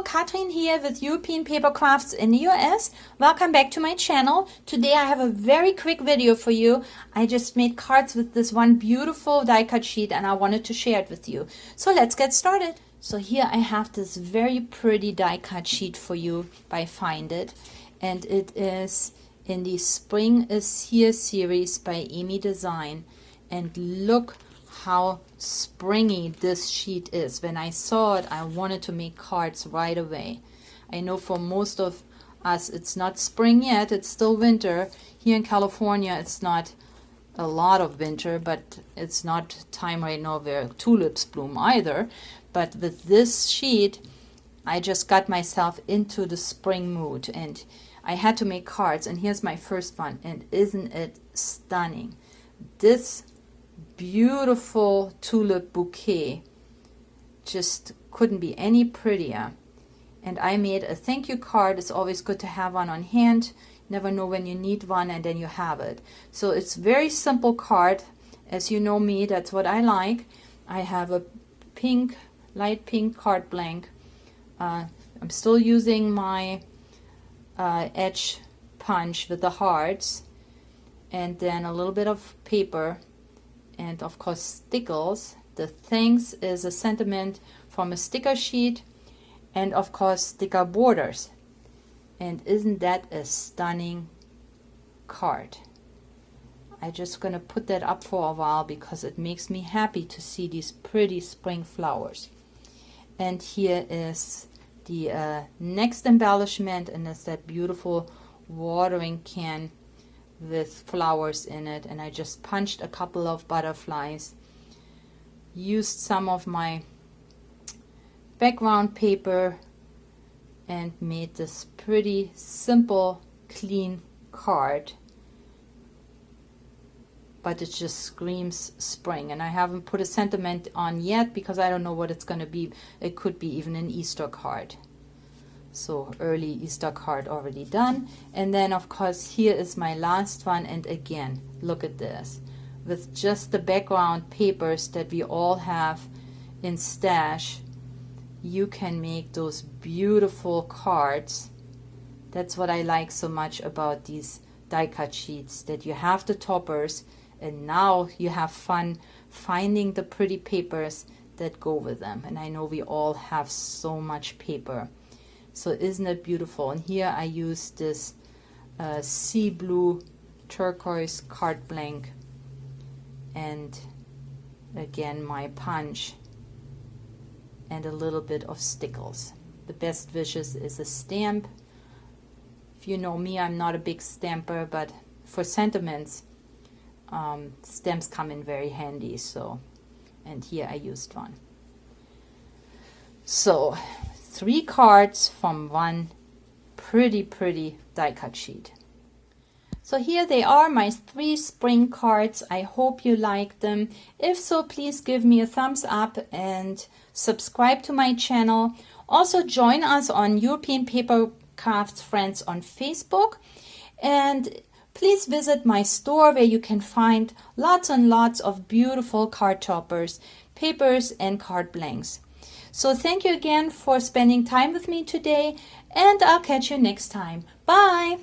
Katrin here with European Papercrafts in the US. Welcome back to my channel. Today I have a very quick video for you. I just made cards with this one beautiful die cut sheet and I wanted to share it with you. So let's get started. So here I have this very pretty die cut sheet for you by Find It, and it is in the Spring is Here series by Amy Design. And look how springy this sheet is. When I saw it, I wanted to make cards right away. I know for most of us it's not spring yet, it's still winter. Here in California it's not a lot of winter, but it's not time right now where tulips bloom either. But with this sheet I just got myself into the spring mood and I had to make cards, and here's my first one, and isn't it stunning? This beautiful tulip bouquet just couldn't be any prettier. And I made a thank you card. It's always good to have one on hand. Never know when you need one, and then you have it. So it's very simple card. As you know me, that's what I like. I have a pink, light pink card blank. I'm still using my edge punch with the hearts, and then a little bit of paper, and of course stickers. The thanks is a sentiment from a sticker sheet, and of course sticker borders. And isn't that a stunning card? I'm just gonna put that up for a while because it makes me happy to see these pretty spring flowers. And here is the next embellishment, and it's that beautiful watering can with flowers in it, and I just punched a couple of butterflies, used some of my background paper, and made this pretty simple clean card, but it just screams spring. And I haven't put a sentiment on yet because I don't know what it's going to be. It could be even an Easter card. So early Easter card already done. And then of course here is my last one, and again look at this, with just the background papers that we all have in stash. You can make those beautiful cards. That's what I like so much about these die cut sheets, that you have the toppers and now you have fun finding the pretty papers that go with them. And I know we all have so much paper. So isn't it beautiful? And here I use this sea blue turquoise card blank, and again my punch and a little bit of stickles. The best wishes is a stamp. If you know me, I'm not a big stamper, but for sentiments stamps come in very handy. So, and here I used one. So 3 cards from one pretty die cut sheet. So here they are, my 3 spring cards. I hope you like them. If so, please give me a thumbs up and subscribe to my channel. Also join us on European Papercrafts Friends on Facebook, and please visit my store where you can find lots and lots of beautiful card toppers, papers, and card blanks. So thank you again for spending time with me today, and I'll catch you next time. Bye!